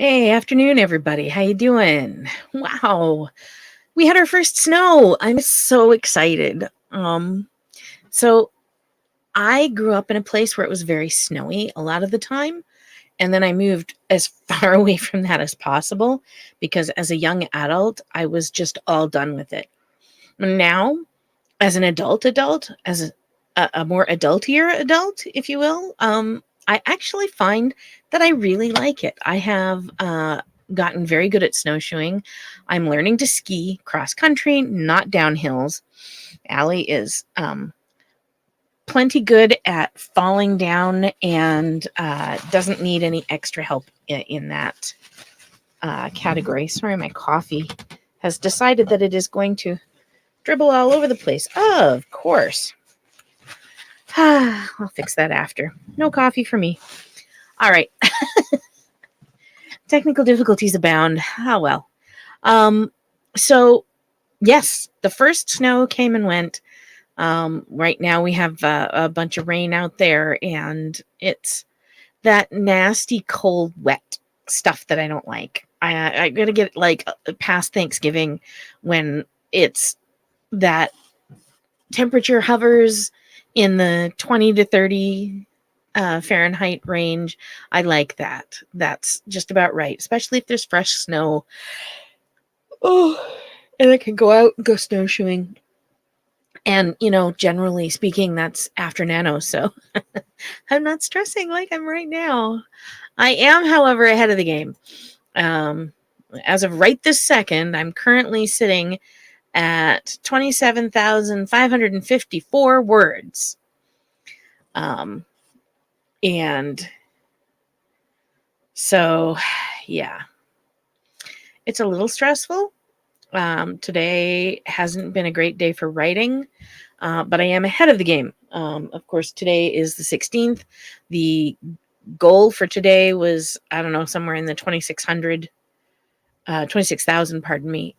Hey, afternoon, everybody. How you doing? Wow, we had our first snow. I'm so excited. So I grew up in a place where it was very snowy a lot of the time, and then I moved as far away from that as possible because as a young adult, I was just all done with it. Now, as an adult, as a more adultier adult, if you will, I actually find that I really like it. I have gotten very good at snowshoeing. I'm learning to ski cross country, not down hills. Allie is plenty good at falling down and doesn't need any extra help in that category. Sorry, my coffee has decided that it is going to dribble all over the place. Of course. I'll fix that after. No coffee for me. All right. Technical difficulties abound. Oh, well. So, yes, the first snow came and went. Right now we have a bunch of rain out there, and it's that nasty, cold, wet stuff that I don't like. I gotta get like past Thanksgiving when it's that temperature hovers in the 20 to 30 Fahrenheit range. I like that. That's just about right, especially if there's fresh snow. Oh, and I can go out and go snowshoeing. And, generally speaking, that's after nano. So I'm not stressing like I'm right now. I am, however, ahead of the game. As of right this second, I'm currently sitting at 27,554 words. And so, yeah, it's a little stressful. Today hasn't been a great day for writing, but I am ahead of the game. Of course, today is the 16th. The goal for today was, I don't know, somewhere in the 26,000, pardon me,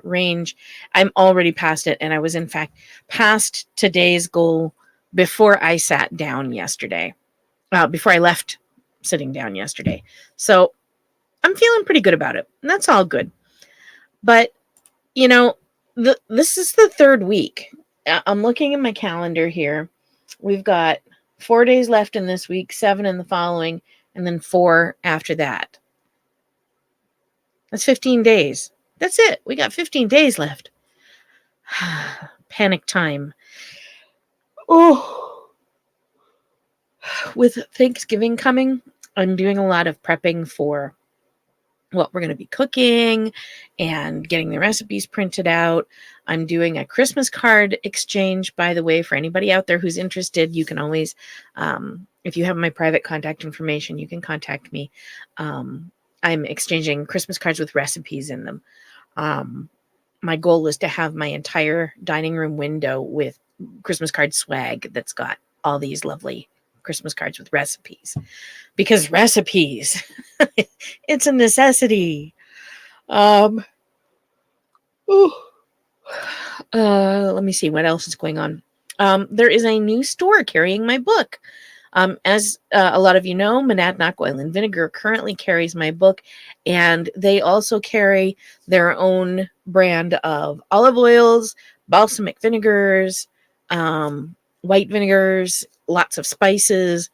range. I'm already past it, and I was in fact past today's goal before I sat down yesterday, before I left sitting down yesterday. So I'm feeling pretty good about it, and that's all good. But, this is the third week. I'm looking at my calendar here. We've got 4 days left in this week, 7 in the following, and then 4 after that. That's 15 days. That's it. We got 15 days left. Panic time. Oh. With Thanksgiving coming, I'm doing a lot of prepping for what we're going to be cooking and getting the recipes printed out. I'm doing a Christmas card exchange, by the way, for anybody out there who's interested. You can always, if you have my private contact information, you can contact me. I'm exchanging Christmas cards with recipes in them. My goal is to have my entire dining room window with Christmas card swag that's got all these lovely Christmas cards with recipes, because recipes, it's a necessity. Let me see what else is going on. There is a new store carrying my book. As a lot of you know, Monadnock Oil and Vinegar currently carries my book, and they also carry their own brand of olive oils, balsamic vinegars, white vinegars, lots of spices,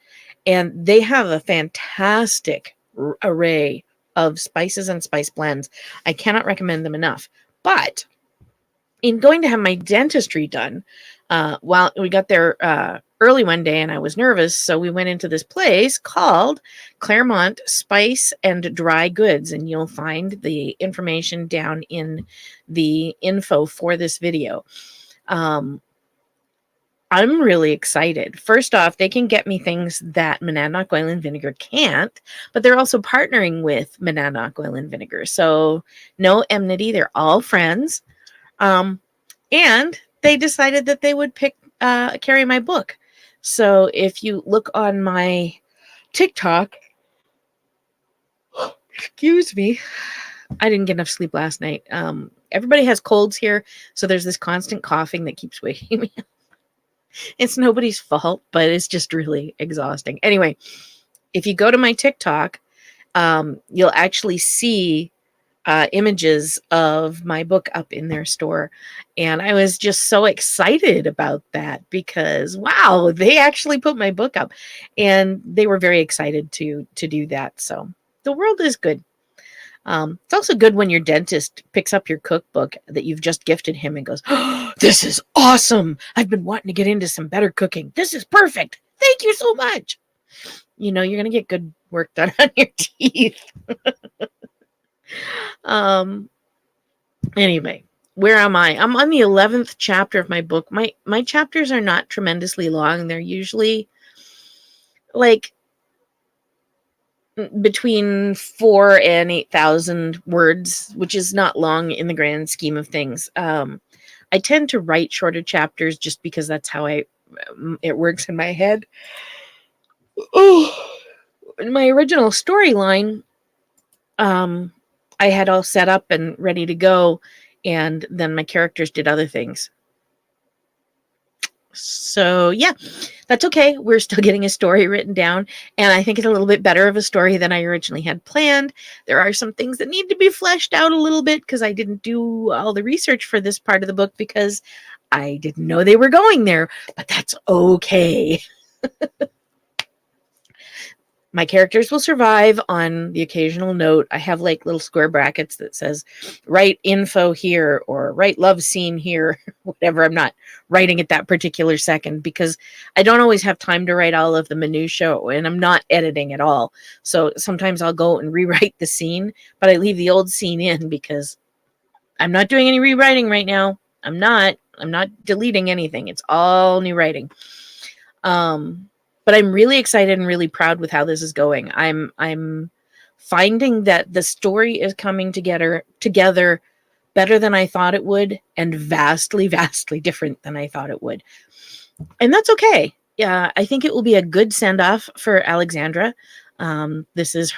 and they have a fantastic array of spices and spice blends. I cannot recommend them enough. But in going to have my dentistry done, while we got there early one day and I was nervous, so we went into this place called Claremont Spice and Dry Goods, and you'll find the information down in the info for this video. I'm really excited. First off, they can get me things that Monadnock Oil and Vinegar can't, but they're also partnering with Monadnock Oil and Vinegar. So no enmity. They're all friends. And they decided that they would carry my book. So if you look on my TikTok, excuse me, I didn't get enough sleep last night. Everybody has colds here, so there's this constant coughing that keeps waking me up. It's nobody's fault, but it's just really exhausting. Anyway, if you go to my TikTok you'll actually see images of my book up in their store. And I was just so excited about that because, wow, they actually put my book up. And they were very excited to do that. So the world is good. It's also good when your dentist picks up your cookbook that you've just gifted him and goes, "Oh, this is awesome. I've been wanting to get into some better cooking. This is perfect. Thank you so much." You're going to get good work done on your teeth. Anyway, where am I? I'm on the 11th chapter of my book. My chapters are not tremendously long. They're usually like between 4 and 8,000 words, which is not long in the grand scheme of things. I tend to write shorter chapters just because that's how it works in my head. Oh, my original storyline, I had all set up and ready to go, and then my characters did other things. So yeah, that's okay. We're still getting a story written down, and I think it's a little bit better of a story than I originally had planned. There are some things that need to be fleshed out a little bit because I didn't do all the research for this part of the book because I didn't know they were going there, but that's okay. My characters will survive on the occasional note. I have like little square brackets that says write info here or write love scene here, whatever. I'm not writing at that particular second because I don't always have time to write all of the minutia, and I'm not editing at all. So sometimes I'll go and rewrite the scene, but I leave the old scene in because I'm not doing any rewriting right now. I'm not deleting anything. It's all new writing. But I'm really excited and really proud with how this is going. I'm finding that the story is coming together better than I thought it would, and vastly, vastly different than I thought it would. And that's okay. Yeah, I think it will be a good send-off for Alexandra. This is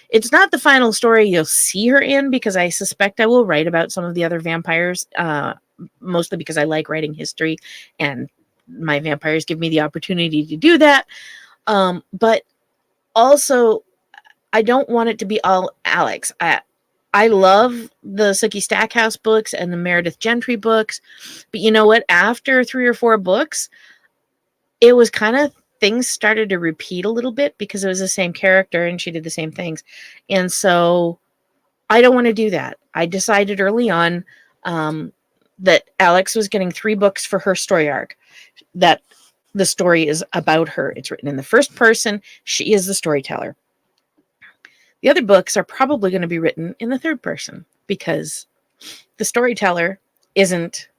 it's not the final story you'll see her in because I suspect I will write about some of the other vampires, mostly because I like writing history and my vampires give me the opportunity to do that. But also, I don't want it to be all Alex. I love the Sookie Stackhouse books and the Meredith Gentry books, but you know what? After 3 or 4 books, it was kind of things started to repeat a little bit because it was the same character and she did the same things. And so I don't want to do that. I decided early on that Alex was getting 3 books for her story arc, that the story is about her. It's written in the first person. She is the storyteller. The other books are probably going to be written in the third person because the storyteller isn't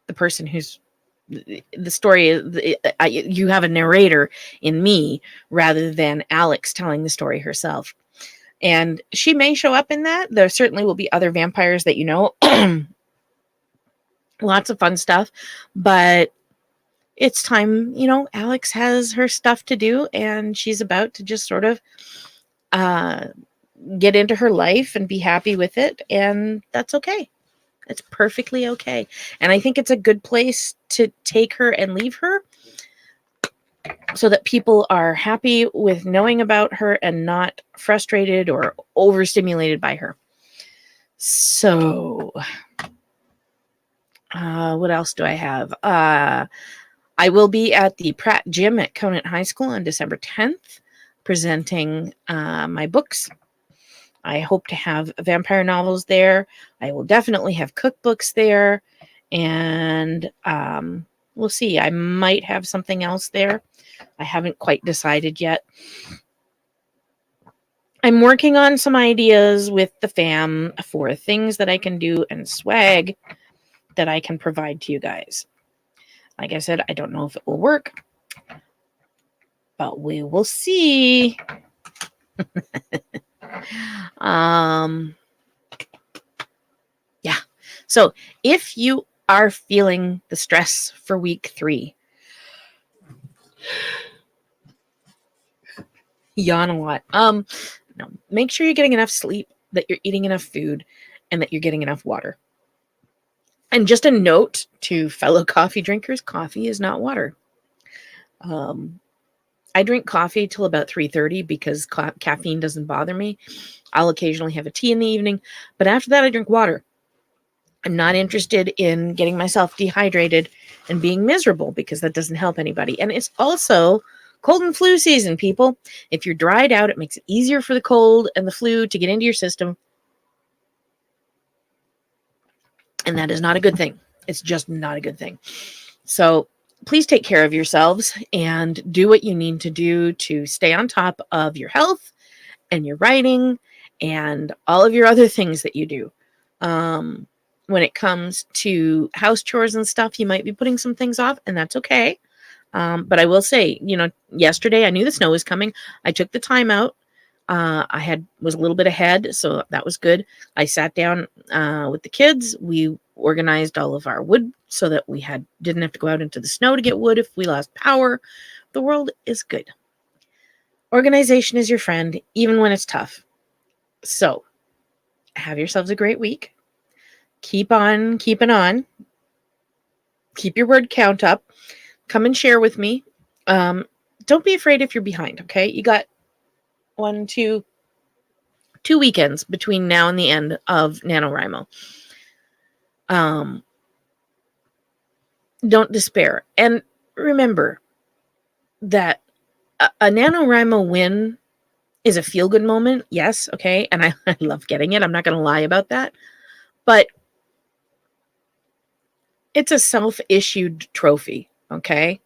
the person who's the story is. You have a narrator in me rather than Alex telling the story herself. And she may show up in that. There certainly will be other vampires that lots of fun stuff, but it's time, Alex has her stuff to do and she's about to just sort of get into her life and be happy with it. And that's okay. It's perfectly okay. And I think it's a good place to take her and leave her so that people are happy with knowing about her and not frustrated or overstimulated by her. So, what else do I have? I will be at the Pratt Gym at Conant High School on December 10th, presenting my books. I hope to have vampire novels there. I will definitely have cookbooks there. And we'll see. I might have something else there. I haven't quite decided yet. I'm working on some ideas with the fam for things that I can do and swag that I can provide to you guys. Like I said, I don't know if it will work, but we will see. Yeah. So if you are feeling the stress for week 3, yawn a lot. No, make sure you're getting enough sleep, that you're eating enough food, and that you're getting enough water. And just a note to fellow coffee drinkers, coffee is not water. I drink coffee till about 3:30 because caffeine doesn't bother me. I'll occasionally have a tea in the evening, but after that I drink water. I'm not interested in getting myself dehydrated and being miserable because that doesn't help anybody. And it's also cold and flu season, people. If you're dried out, it makes it easier for the cold and the flu to get into your system. And that is not a good thing. It's just not a good thing. So please take care of yourselves and do what you need to do to stay on top of your health and your writing and all of your other things that you do. When it comes to house chores and stuff, you might be putting some things off, and that's okay. But I will say, yesterday I knew the snow was coming. I took the time out. Was a little bit ahead, so that was good. I sat down with the kids. We organized all of our wood so that we didn't have to go out into the snow to get wood if we lost power. The world is good. Organization is your friend, even when it's tough. So, have yourselves a great week. Keep on keeping on. Keep your word count up. Come and share with me. Don't be afraid if you're behind, okay? You got 2 weekends between now and the end of NaNoWriMo. Don't despair. And remember that a NaNoWriMo win is a feel-good moment. Yes, okay? And I love getting it. I'm not going to lie about that. But it's a self-issued trophy, okay?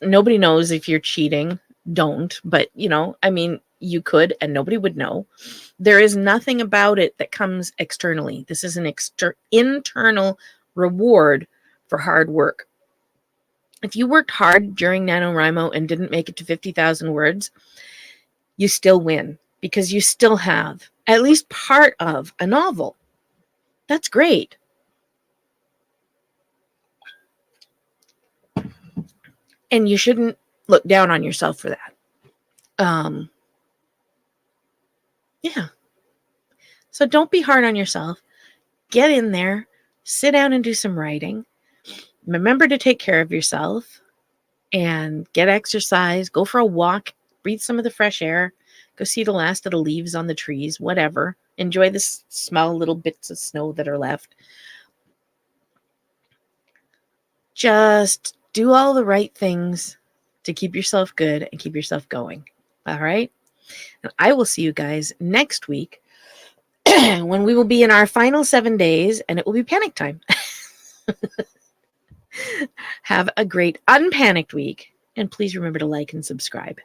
Nobody knows if you're cheating. Don't. But, you could and nobody would know. There is nothing about it that comes externally. This is an internal reward for hard work. If you worked hard during NaNoWriMo and didn't make it to 50,000 words, you still win because you still have at least part of a novel. That's great. And you shouldn't look down on yourself for that. Yeah. So don't be hard on yourself. Get in there, sit down and do some writing. Remember to take care of yourself and get exercise. Go for a walk, breathe some of the fresh air, go see the last of the leaves on the trees, whatever. Enjoy the small little bits of snow that are left. Just do all the right things to keep yourself good and keep yourself going. All right? And I will see you guys next week when we will be in our final 7 days and it will be panic time. Have a great unpanicked week. And please remember to like and subscribe.